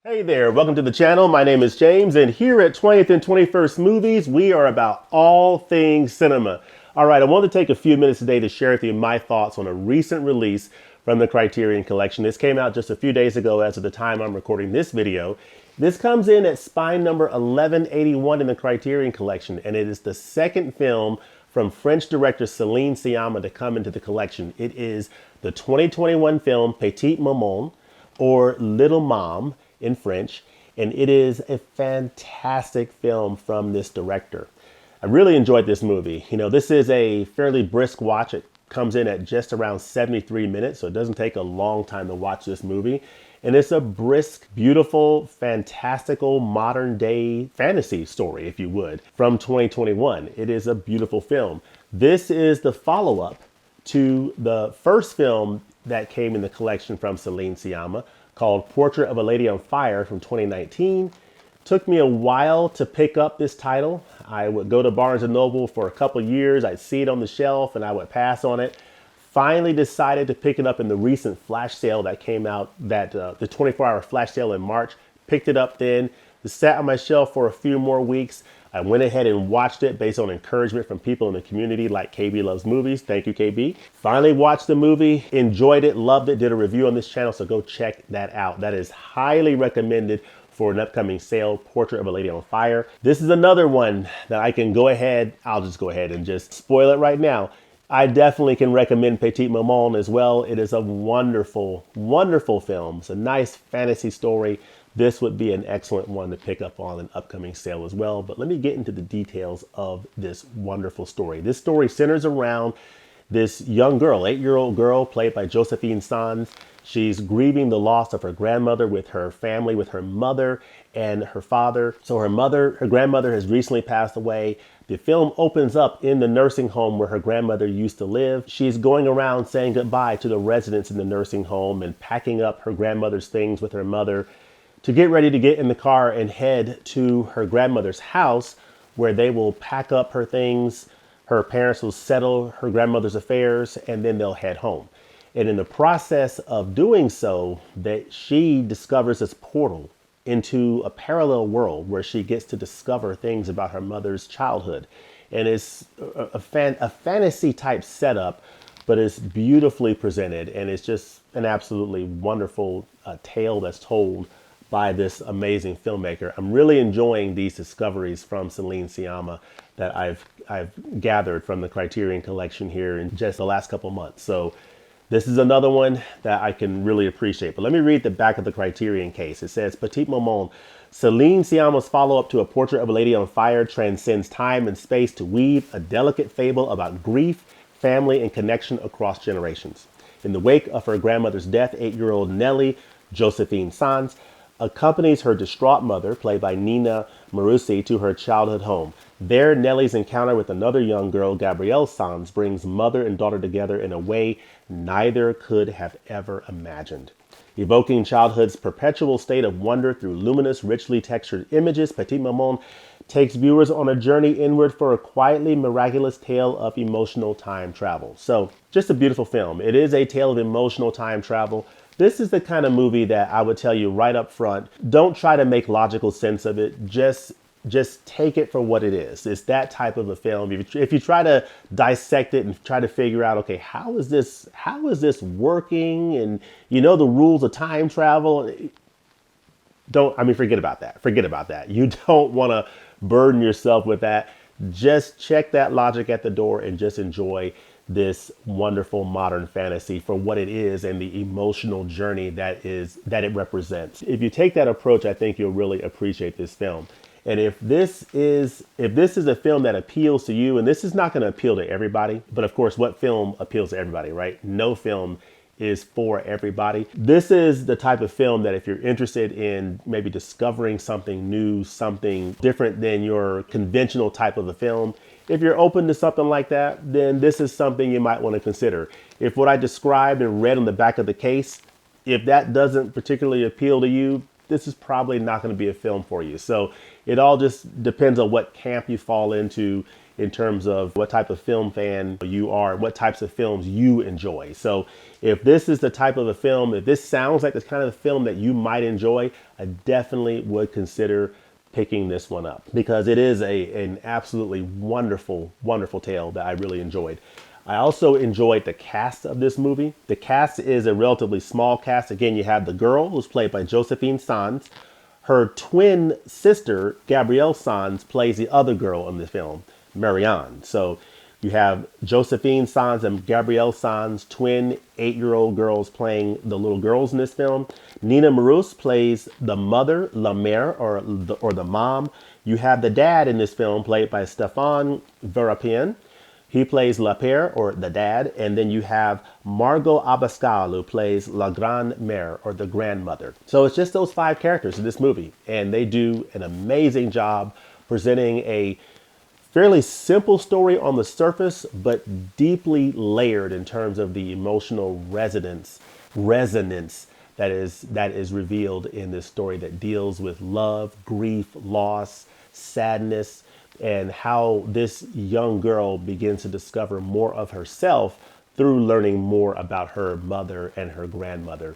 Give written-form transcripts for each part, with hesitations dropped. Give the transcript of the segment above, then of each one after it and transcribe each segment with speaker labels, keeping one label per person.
Speaker 1: Hey there, welcome to the channel. My name is James, and here at 20th and 21st Movies, we are about all things cinema. All right, I wanted to take a few minutes today to share with you my thoughts on a recent release from the Criterion Collection. This came out just a few days ago as of the time I'm recording this video. This comes in at spine number 1181 in the Criterion Collection, and it is the second film from French director Celine Sciamma to come into the collection. It is the 2021 film Petite Maman, or Little Mom in French, and it is a fantastic film from this director. I really enjoyed this movie. You know, this is a fairly brisk watch. It comes in at just around 73 minutes, so it doesn't take a long time to watch this movie. And it's a brisk, beautiful, fantastical, modern day fantasy story, if you would, from 2021. It is a beautiful film. This is the follow-up to the first film that came in the collection from Celine Sciamma, called Portrait of a Lady on Fire from 2019. Took me a while to pick up this title. I would go to Barnes & Noble for a couple years. I'd see it on the shelf and I would pass on it. Finally decided to pick it up in the recent flash sale that came out, the 24-hour flash sale in March. Picked it up then. It sat on my shelf for a few more weeks. I went ahead and watched it based on encouragement from people in the community like KB Loves Movies. Thank you, KB. Finally watched the movie, enjoyed it, loved it, did a review on this channel, so go check that out. That is highly recommended for an upcoming sale, Portrait of a Lady on Fire. This is another one that I can go ahead, I'll just go ahead and just spoil it right now. I definitely can recommend Petite Maman as well. It is a wonderful, wonderful film. It's a nice fantasy story. This would be an excellent one to pick up on an upcoming sale as well. But let me get into the details of this wonderful story. This story centers around this young girl, 8-year-old girl played by Josephine Sanz. She's grieving the loss of her grandmother with her family, with her mother and her father. So her grandmother has recently passed away. The film opens up in the nursing home where her grandmother used to live. She's going around saying goodbye to the residents in the nursing home and packing up her grandmother's things with her mother to get ready to get in the car and head to her grandmother's house, where they will pack up her things. Her parents will settle her grandmother's affairs, and then they'll head home. And in the process of doing so, that she discovers this portal into a parallel world where she gets to discover things about her mother's childhood. And it's a fantasy type setup, but it's beautifully presented, and it's just an absolutely wonderful tale that's told by this amazing filmmaker. I'm really enjoying these discoveries from Celine Sciamma that I've gathered from the Criterion Collection here in just the last couple months. So this is another one that I can really appreciate. But let me read the back of the Criterion case. It says, Petite Maman, Celine Sciamma's follow-up to A Portrait of a Lady on Fire transcends time and space to weave a delicate fable about grief, family, and connection across generations. In the wake of her grandmother's death, 8-year-old Nellie, Josephine Sanz, accompanies her distraught mother, played by Nina Marussi, to her childhood home. There, Nellie's encounter with another young girl, Gabrielle Sanz, brings mother and daughter together in a way neither could have ever imagined. Evoking childhood's perpetual state of wonder through luminous, richly textured images, Petite Maman takes viewers on a journey inward for a quietly miraculous tale of emotional time travel. So, just a beautiful film. It is a tale of emotional time travel. This is the kind of movie that I would tell you right up front, don't try to make logical sense of it. Just take it for what it is. It's that type of a film. If you try to dissect it and try to figure out, okay, how is this working? And you know the rules of time travel. Forget about that. Forget about that. You don't want to burden yourself with that. Just check that logic at the door and just enjoy this wonderful modern fantasy for what it is and the emotional journey that it represents. If you take that approach, I think you'll really appreciate this film. And if this is a film that appeals to you, and this is not going to appeal to everybody, but of course, what film appeals to everybody, right? No film is for everybody. This is the type of film that if you're interested in maybe discovering something new, something different than your conventional type of a film, if you're open to something like that, then this is something you might want to consider. If what I described and read on the back of the case, if that doesn't particularly appeal to you, this is probably not going to be a film for you. So it all just depends on what camp you fall into. in terms of what type of film fan you are, what types of films you enjoy. So if this is the type of a film, if this sounds like the kind of film that you might enjoy, I definitely would consider picking this one up because it is an absolutely wonderful, wonderful tale that I really enjoyed. I also enjoyed the cast of this movie. The cast is a relatively small cast. Again, you have the girl who's played by Josephine Sanz. Her twin sister, Gabrielle Sanz, plays the other girl in the film, Marianne. So you have Josephine Sanz and Gabrielle Sanz, twin 8-year-old girls playing the little girls in this film. Nina Marus plays the mother, La Mère, or the mom. You have the dad in this film played by Stéphane Verapien. He plays La Père, or the dad, and then you have Margot Abascal, who plays La Grande Mère, or the grandmother. So it's just those 5 characters in this movie, and they do an amazing job presenting a fairly simple story on the surface, but deeply layered in terms of the emotional resonance that is revealed in this story that deals with love, grief, loss, sadness, and how this young girl begins to discover more of herself through learning more about her mother and her grandmother.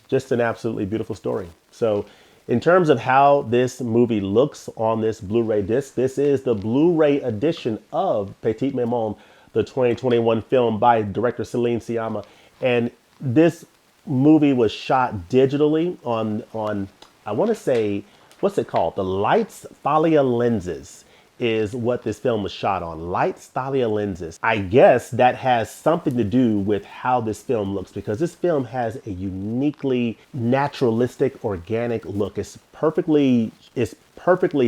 Speaker 1: Just an absolutely beautiful story. So in terms of how this movie looks on this Blu-ray disc, this is the Blu-ray edition of Petite Maman, the 2021 film by director Celine Sciamma. And this movie was shot digitally on I want to say, what's it called? The Lights Thalia lenses is what this film was shot on. Lights Thalia lenses. I guess that has something to do with how this film looks because this film has a uniquely naturalistic, organic look. It's perfectly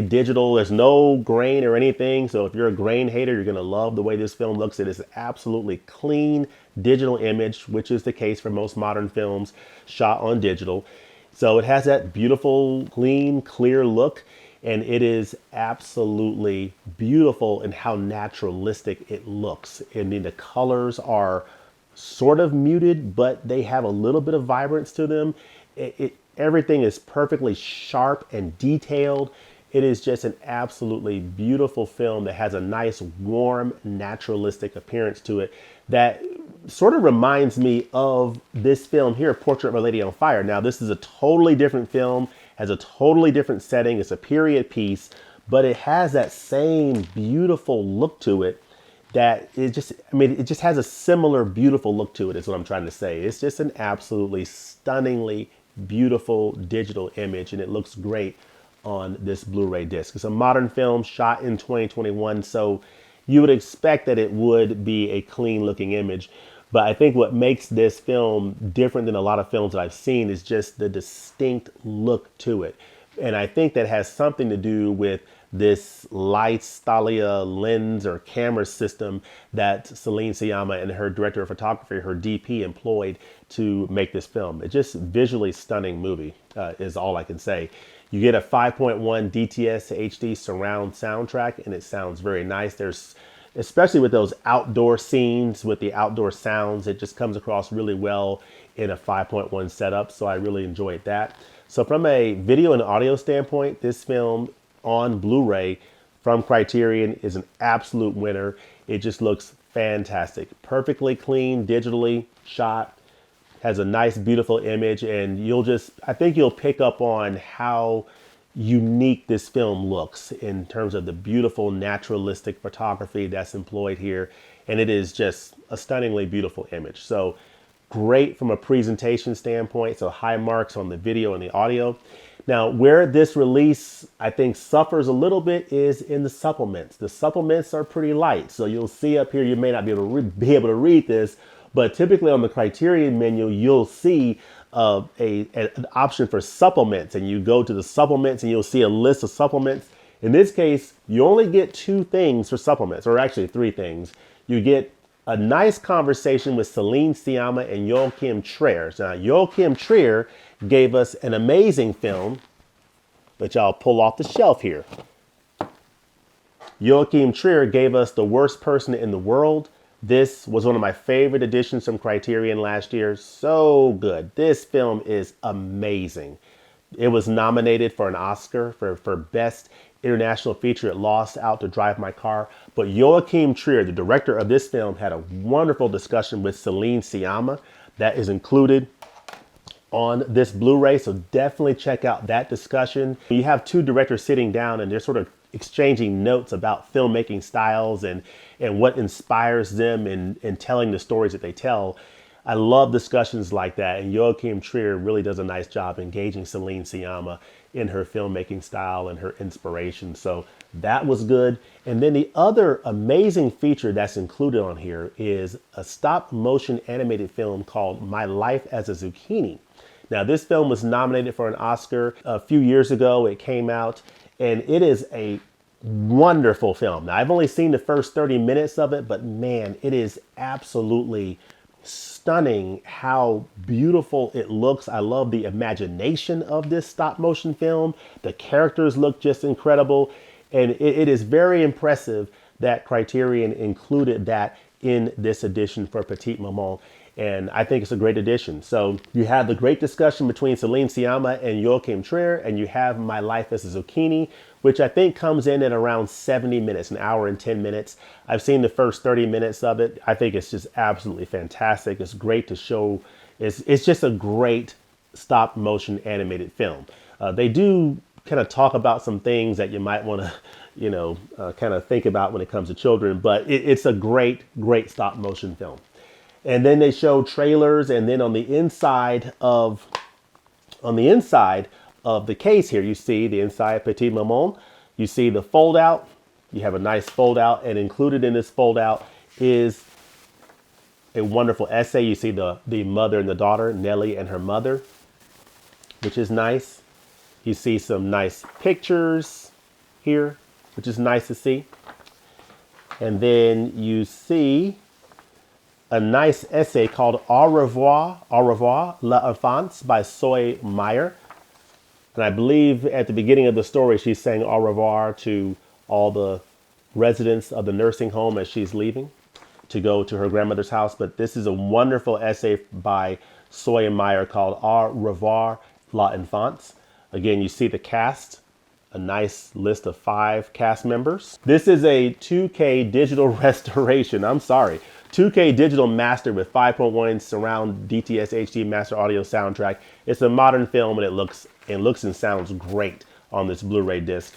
Speaker 1: digital. There's no grain or anything. So if you're a grain hater, you're gonna love the way this film looks. It is absolutely clean digital image, which is the case for most modern films shot on digital. So it has that beautiful, clean, clear look. And it is absolutely beautiful in how naturalistic it looks. And then the colors are sort of muted, but they have a little bit of vibrance to them. Everything is perfectly sharp and detailed. It is just an absolutely beautiful film that has a nice, warm, naturalistic appearance to it that sort of reminds me of this film here, Portrait of a Lady on Fire. Now, this is a totally different film, has a totally different setting. It's a period piece, but it has that same beautiful look to it that it just has a similar beautiful look to it is what I'm trying to say. It's just an absolutely stunningly beautiful digital image, and it looks great on this Blu-ray disc. It's a modern film shot in 2021, so you would expect that it would be a clean looking image. But I think what makes this film different than a lot of films that I've seen is just the distinct look to it. And I think that has something to do with this Lights Thalia lens or camera system that Celine Sciamma and her director of photography, her DP, employed to make this film. It's just visually stunning movie is all I can say. You get a 5.1 DTS to HD surround soundtrack, and it sounds very nice. There's, especially with those outdoor scenes with the outdoor sounds, it just comes across really well in a 5.1 setup. So I really enjoyed that. So from a video and audio standpoint, this film on Blu-ray from Criterion is an absolute winner. It just looks fantastic. Perfectly clean, digitally shot. Has a nice, beautiful image, and I think you'll pick up on how unique this film looks in terms of the beautiful naturalistic photography that's employed here. And it is just a stunningly beautiful image. So great from a presentation standpoint. So high marks on the video and the audio. Now, where this release, I think, suffers a little bit is in the supplements. The supplements are pretty light. So you'll see up here, you may not be able to read this, but typically on the Criterion menu, you'll see an option for supplements, and you go to the supplements and you'll see a list of supplements. In this case, you only get 2 things for supplements, or actually 3 things. You get a nice conversation with Celine Sciamma and Joachim Trier. Now, Joachim Trier gave us an amazing film, which I'll pull off the shelf here. Joachim Trier gave us The Worst Person in the World. This was one of my favorite editions from Criterion last year. So good. This film is amazing. It was nominated for an Oscar for Best international feature, It Lost Out to Drive My Car. But Joachim Trier, the director of this film, had a wonderful discussion with Celine Sciamma that is included on this Blu-ray. So definitely check out that discussion. You have two directors sitting down and they're sort of exchanging notes about filmmaking styles and what inspires them in telling the stories that they tell. I love discussions like that, and Joachim Trier really does a nice job engaging Celine Sciamma in her filmmaking style and her inspiration. So that was good. And then the other amazing feature that's included on here is a stop motion animated film called My Life as a Zucchini. Now, this film was nominated for an Oscar a few years ago. It came out, and it is a wonderful film. Now, I've only seen the first 30 minutes of it, but man, it is absolutely stunning how beautiful it looks. I love the imagination of this stop motion film. The characters look just incredible. And it is very impressive that Criterion included that in this edition for Petite Maman. And I think it's a great addition. So you have the great discussion between Celine Sciamma and Joachim Trier, and you have My Life as a Zucchini, which I think comes in at around 70 minutes, an hour and 10 minutes. I've seen the first 30 minutes of it. I think it's just absolutely fantastic. It's great to show. It's just a great stop motion animated film. They do kind of talk about some things that you might want to, kind of think about when it comes to children, but it's a great stop motion film. And then they show trailers, and then on the inside of the case here, you see the inside Petite Maman. You see the fold out. You have a nice fold out, and included in this fold out is a wonderful essay. You see the mother and the daughter, Nellie and her mother, which is nice. You see some nice pictures here, which is nice to see. And then you see a nice essay called Au revoir, l'enfance by Soy Meyer. And I believe at the beginning of the story, she's saying au revoir to all the residents of the nursing home as she's leaving to go to her grandmother's house. But this is a wonderful essay by Soy Meyer called Au revoir, l'enfance. Again, you see the cast, a nice list of 5 cast members. This is a 2K digital restoration. 2K digital master with 5.1 surround DTS HD master audio soundtrack. It's a modern film, and it looks and sounds great on this Blu-ray disc.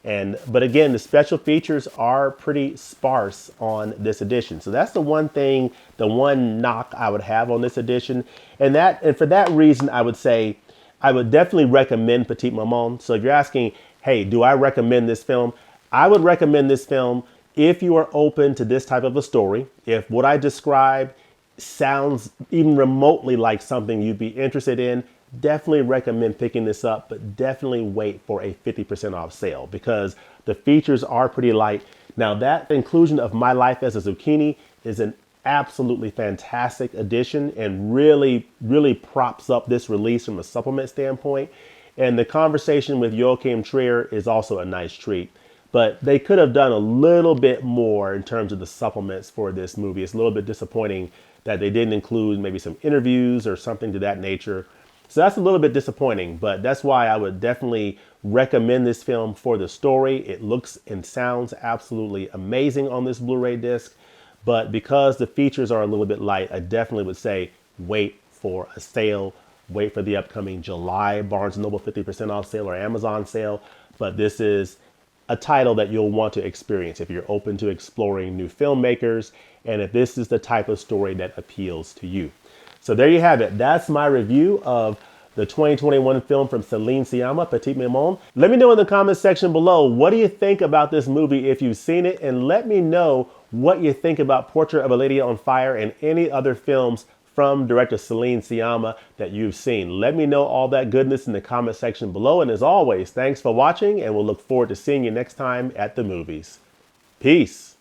Speaker 1: But again, the special features are pretty sparse on this edition. So that's the one knock I would have on this edition. And for that reason, I would say I would definitely recommend Petite Maman. So if you're asking, hey, do I recommend this film? I would recommend this film if you are open to this type of a story. If what I described sounds even remotely like something you'd be interested in, definitely recommend picking this up, but definitely wait for a 50% off sale because the features are pretty light. Now, that inclusion of My Life as a Zucchini is an absolutely fantastic addition and really props up this release from a supplement standpoint. And the conversation with Joachim Trier is also a nice treat. But they could have done a little bit more in terms of the supplements for this movie. It's a little bit disappointing that they didn't include maybe some interviews or something to that nature. So that's a little bit disappointing, but that's why I would definitely recommend this film for the story. It looks and sounds absolutely amazing on this Blu-ray disc, but because the features are a little bit light, I definitely would say wait for a sale. Wait for the upcoming July Barnes & Noble 50% off sale or Amazon sale. But this is a title that you'll want to experience if you're open to exploring new filmmakers and if this is the type of story that appeals to you. So there you have it. That's my review of the 2021 film from Celine Sciamma, Petite Maman. Let me know in the comments section below, what do you think about this movie if you've seen it? And let me know what you think about Portrait of a Lady on Fire and any other films from director Celine Sciamma that you've seen. Let me know all that goodness in the comment section below. And as always, thanks for watching, and we'll look forward to seeing you next time at the movies. Peace.